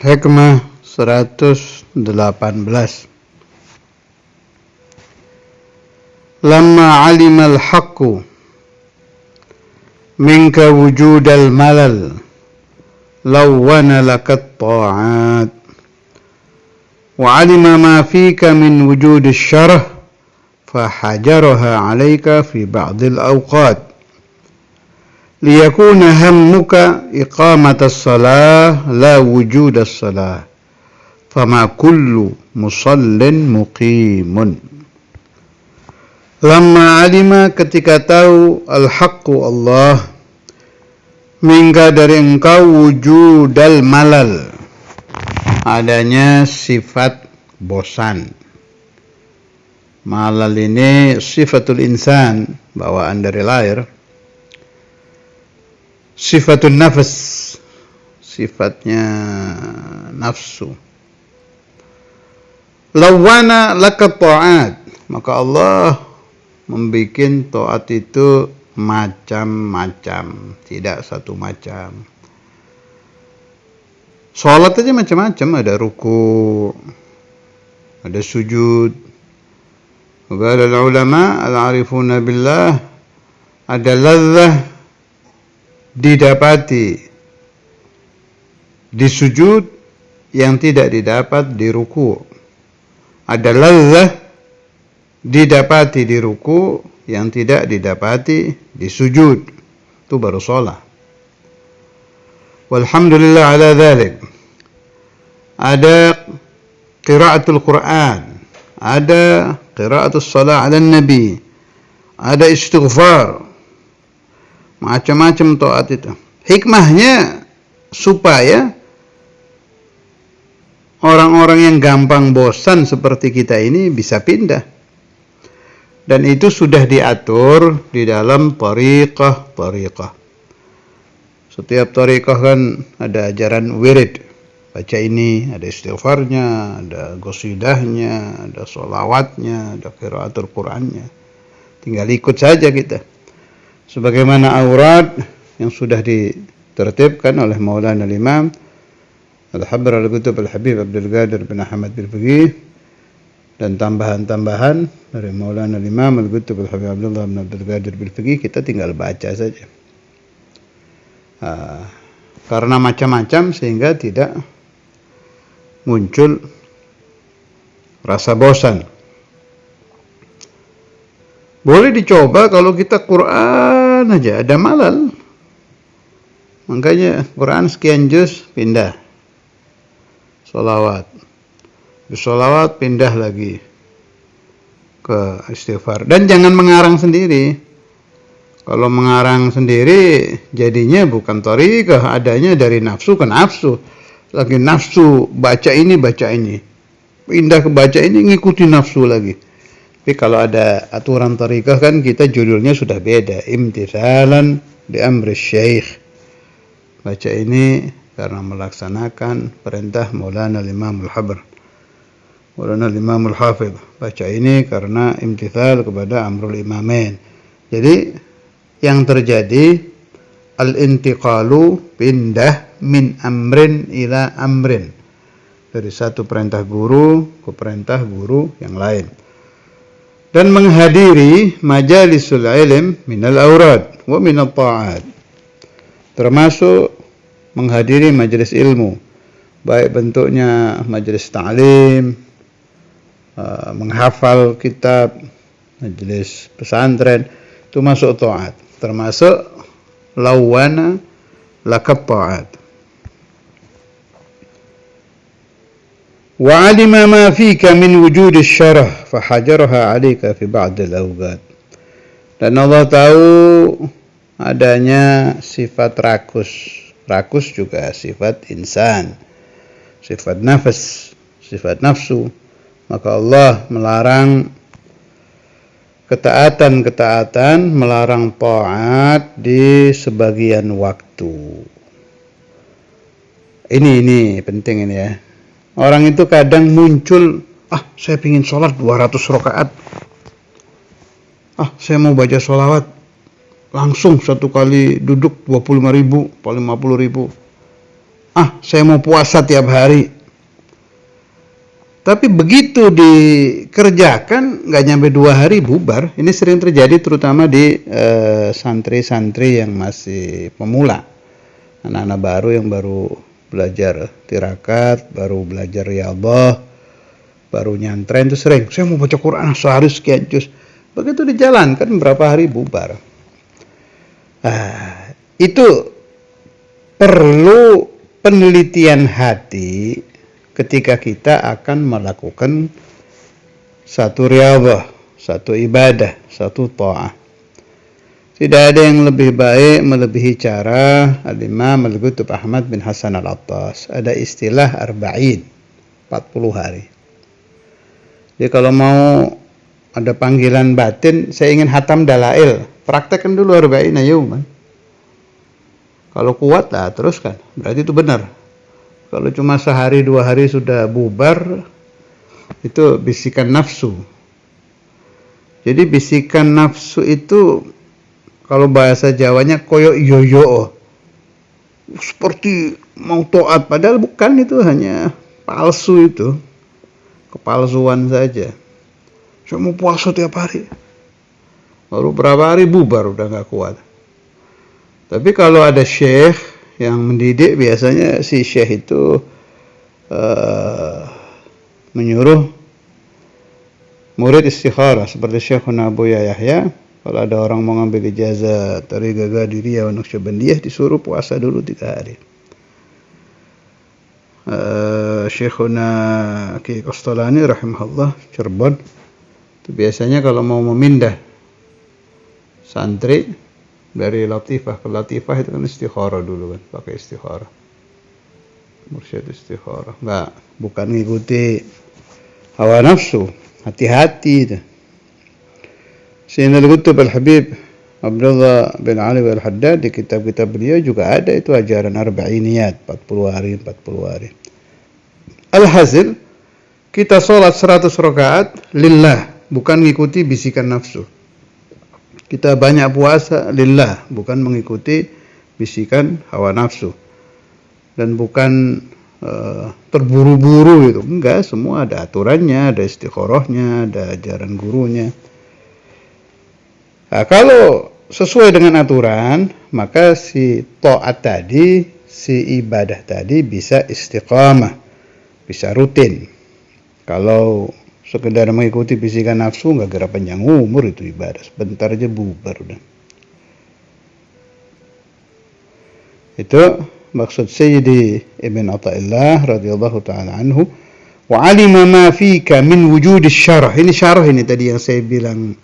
Hikmah 118. Lamma alima al-haqqu minka wujud al-malal lawwana lakat ta'at wa alima ma fika min wujud al-syarah fahajaraha alayka fi ba'd al-awqat liyakuna hammuka iqamata as-salah la wujud as-salah fama kullu musallin muqimun. Lamma alima, ketika tahu, al-haqqu Allah, minka dari engkau, wujudal malal, adanya sifat bosan. Malal ini sifatul insan, bawaan dari lahir. Sifatun nafas, sifatnya nafsu. Lawana laka ta'at, maka Allah membikin taat itu macam-macam, tidak satu macam. Salat aja macam-macam, ada ruku, ada sujud. Qala al-ulama al-arifuna billah, ada ladzah didapati di sujud yang tidak didapat di ruku. Ada ladzah didapati di ruku yang tidak didapati di sujud. Itu baru sholat. Walhamdulillah ala dzalik. Ada qiraatul Quran, ada qiraatus shalah ala nabi, ada istighfar, macam-macam taat itu. Hikmahnya supaya orang-orang yang gampang bosan seperti kita ini bisa pindah. Dan itu sudah diatur di dalam tariqah. Setiap tariqah kan ada ajaran wirid. Baca ini, ada istighfarnya, ada qasidahnya, ada sholawatnya, ada qiraatul Qur'annya. Tinggal ikut saja kita. Sebagaimana aurat yang sudah ditertibkan oleh Maulana Imam Al-Habr Al-Qutub Al-Habib Abdul Qadir bin Ahmad Al-Faqih, dan tambahan-tambahan dari Maulana Imam Al-Qutub Al-Habib Abdullah bin Abdul Qadir Al-Faqih, kita tinggal baca saja. Karena macam-macam sehingga tidak muncul rasa bosan. Boleh dicoba kalau kita Quran aja ada malal. Makanya Quran sekian juz pindah. Sholawat. Di sholawat pindah lagi ke istighfar. Dan jangan mengarang sendiri. Kalau mengarang sendiri jadinya bukan thariqah, adanya dari nafsu ke nafsu. Lagi nafsu baca ini. Pindah ke baca ini ngikuti nafsu lagi. Tapi kalau ada aturan thariqah kan kita judulnya sudah beda. Imtithalan li amri syekh. Baca ini karena melaksanakan perintah Maulana Imam Al-Habr, Maulana Imam Al-Hafidh. Baca ini karena imtithal kepada amrul imamain. Jadi yang terjadi al-intiqalu, pindah, min amrin ila amrin, dari satu perintah guru ke perintah guru yang lain. Dan menghadiri majalisul ilm minal aurad wa minal ta'at, termasuk menghadiri majelis ilmu, baik bentuknya majelis ta'lim, menghafal kitab, majelis pesantren, itu masuk ta'at, termasuk lawana lakat ta'at. Wa alima ma fika min wujud syarah fahajaraha alayka fi ba'd al-awqat. Dan Allah tahu adanya sifat rakus. Rakus juga sifat insan, sifat nafas, sifat nafsu. Maka Allah melarang ketaatan, melarang ta'at di sebagian waktu. Ini penting ini ya. Orang itu kadang muncul, saya ingin sholat 200 rakaat. Saya mau baca sholawat. Langsung satu kali duduk 25.000, 50.000. saya mau puasa tiap hari. Tapi begitu dikerjakan, nggak nyampe 2 hari bubar. Ini sering terjadi terutama di santri-santri yang masih pemula. Anak-anak baru yang baru belajar tirakat, baru belajar riyadhah, baru nyantren itu sering. Saya mau baca Quran sehari sekian juz. Begitu dijalankan berapa hari bubar. Itu perlu penelitian hati ketika kita akan melakukan satu riyadhah, satu ibadah, satu ta'ah. Tidak ada yang lebih baik melebihi cara Al-Imam Al-Qutb Ahmad bin Hasan Al-Attas. Ada istilah arba'in, 40 hari. Jadi kalau mau ada panggilan batin, saya ingin hatam dalail, praktekkan dulu arba'in yauman. Kalau kuat lah teruskan, berarti itu benar. Kalau cuma sehari 2 hari sudah bubar, itu bisikan nafsu. Jadi bisikan nafsu itu kalau bahasa Jawanya koyo yoyo, seperti mau taat, padahal bukan, itu hanya palsu, itu kepalsuan saja. Saya mau puasa tiap hari, baru berapa hari bubar, udah gak kuat. Tapi kalau ada syekh yang mendidik, biasanya si syekh itu menyuruh murid istikharah seperti Syekhuna Abu Yahya. Kalau ada orang mau ngambil ijazah Tariqah Qadiriyah wa Naqsyabandiyah, disuruh puasa dulu 3 hari. Syekhuna Ki Qastalani rahimahullah Cirebon itu biasanya kalau mau memindah santri dari latifah ke latifah itu kan istikharah dulu, kan pakai istikharah, mursyid istikharah. Bukan ngikuti hawa nafsu, hati-hati itu. Sayyidina Al-Qutb Al-Habib Abdullah bin Ali Al-Haddad di kitab-kitab beliau juga ada itu ajaran arba'iniyat, 40 hari. Alhasil kita sholat 100 rakaat lillah, bukan ngikuti bisikan nafsu. Kita banyak puasa lillah, bukan mengikuti bisikan hawa nafsu. Dan bukan terburu-buru itu. Enggak, semua ada aturannya, ada istikharahnya, ada ajaran gurunya. Nah, kalau sesuai dengan aturan, maka si taat tadi, si ibadah tadi bisa istiqamah, bisa rutin. Kalau sekedar mengikuti bisikan nafsu, nggak kira panjang umur itu ibadah, sebentar aja bubar udah. Itu maksud Sayyidi Ibn Athaillah radhiyallahu taala anhu. Wa alima ma fika min wujud syarah. Ini syarah ini tadi yang saya bilang,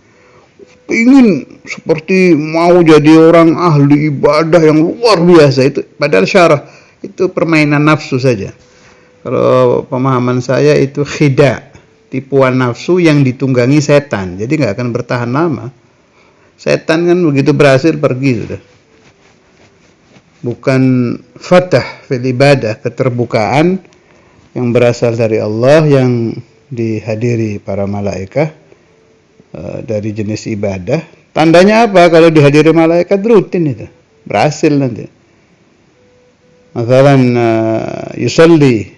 ingin seperti mau jadi orang ahli ibadah yang luar biasa, itu padahal syarah itu permainan nafsu saja. Kalau pemahaman saya itu khida, tipuan nafsu yang ditunggangi setan, jadi nggak akan bertahan lama. Setan kan begitu berhasil pergi sudah. Bukan fatah fil ibadah, keterbukaan yang berasal dari Allah, yang dihadiri para malaikat dari jenis ibadah. Tandanya apa? Kalau dihadiri malaikat rutin itu berhasil nanti. Misalnya yusalli,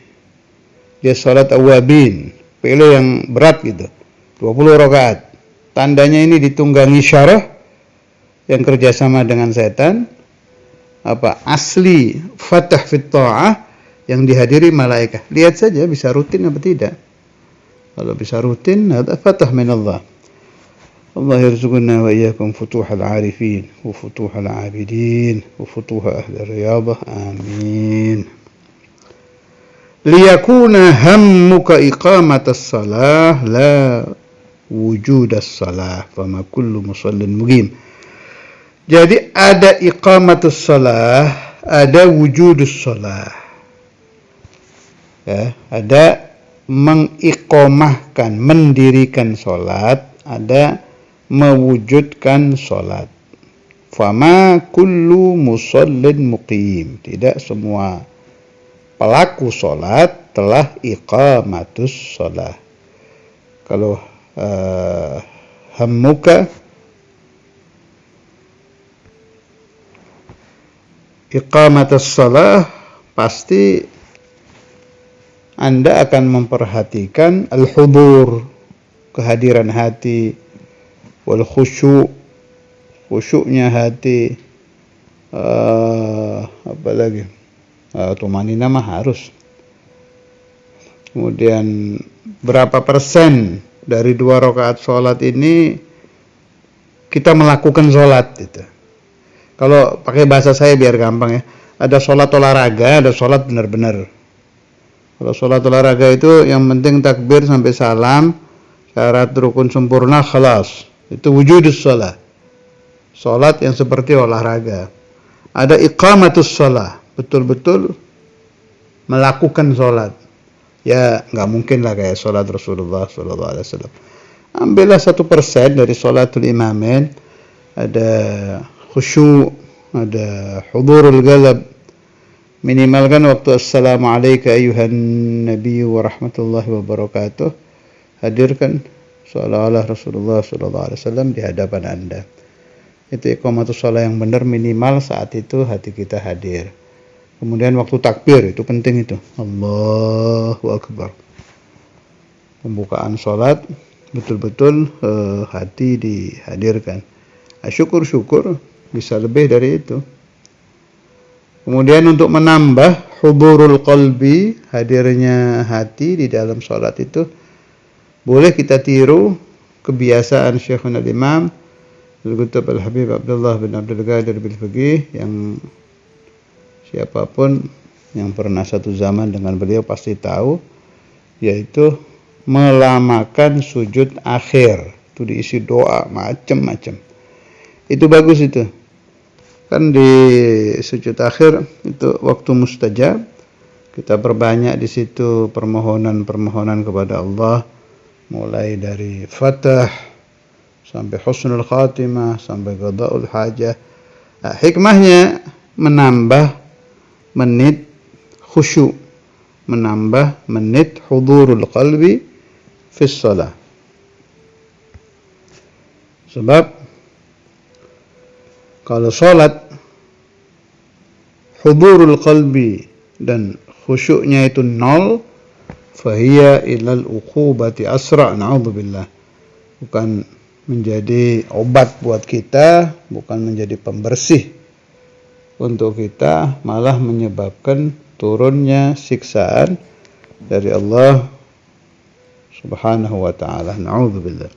dia salat awabin, pilih yang berat gitu, 20 rakaat. Tandanya ini ditunggangi syarah yang kerjasama dengan setan. Apa? Asli fatah fit ta'ah yang dihadiri malaikat. Lihat saja bisa rutin apa tidak. Kalau bisa rutin, ada fatah min Allah. Allah yarzuqna wa iyyakum futuhal arifin wa futuhal abidin wa futuha ahli riyadhah. Amin. Liyakuna hammuka iqamatas salah la wujudas salah, fama kullu musallin muqim. Jadi ada iqamatus salah, ada wujudus salah. Ya, ada mengiqamahkan, mendirikan salat, ada mewujudkan salat. Fama kullu musallin muqim. Tidak semua pelaku salat telah iqamatus salah. Kalau hammuka iqamatus salah pasti Anda akan memperhatikan al-hudur, kehadiran hati, wal khusyuknya hati, apa lagi? Tumanina mah harus. Kemudian berapa persen dari 2 rakaat sholat ini kita melakukan sholat gitu. Kalau pakai bahasa saya biar gampang ya, ada sholat olahraga, ada sholat benar-benar. Kalau sholat olahraga itu yang penting takbir sampai salam, syarat rukun sempurna, khalas. Itu wujudus sholat. Sholat yang seperti olahraga. Ada iqamatus sholat, betul-betul melakukan sholat. Ya nggak mungkin lah kayak sholat Rasulullah SAW. Ambillah 1% dari sholatul imamain, ada khusyuk, ada hudurul qalb, minimalkan waktu assalamualaikum ayuhan nabi wa rahmatullahi wa barakatuh, hadirkan seolah-olah Rasulullah SAW di hadapan Anda. Itu iqamatus shalah yang benar, minimal saat itu hati kita hadir. Kemudian waktu takbir itu penting itu, Allahu Akbar. Pembukaan sholat betul-betul hati dihadirkan. Syukur-syukur bisa lebih dari itu. Kemudian untuk menambah hudurul qalbi, hadirnya hati di dalam sholat itu, boleh kita tiru kebiasaan Syekhuna Imam Al-Qutb Al-Habib Abdullah bin Abdul Qadir Bil-Faqih, yang siapapun yang pernah satu zaman dengan beliau pasti tahu, yaitu melamakan sujud akhir. Itu diisi doa macam-macam. Itu bagus itu. Kan di sujud akhir itu waktu mustajab. Kita perbanyak di situ permohonan-permohonan kepada Allah, mulai dari fatah sampai husnul khatimah sampai qadaul hajah. Nah, hikmahnya menambah menit khusyuk, menambah menit hudurul qalbi fi shalah. Sebab kalau salat hudurul qalbi dan khusyuknya itu 0, fahiya ilal uqubati asra, na'udzubillah. Bukan menjadi obat buat kita, bukan menjadi pembersih untuk kita, malah menyebabkan turunnya siksaan dari Allah Subhanahu wa ta'ala. Na'udzubillah.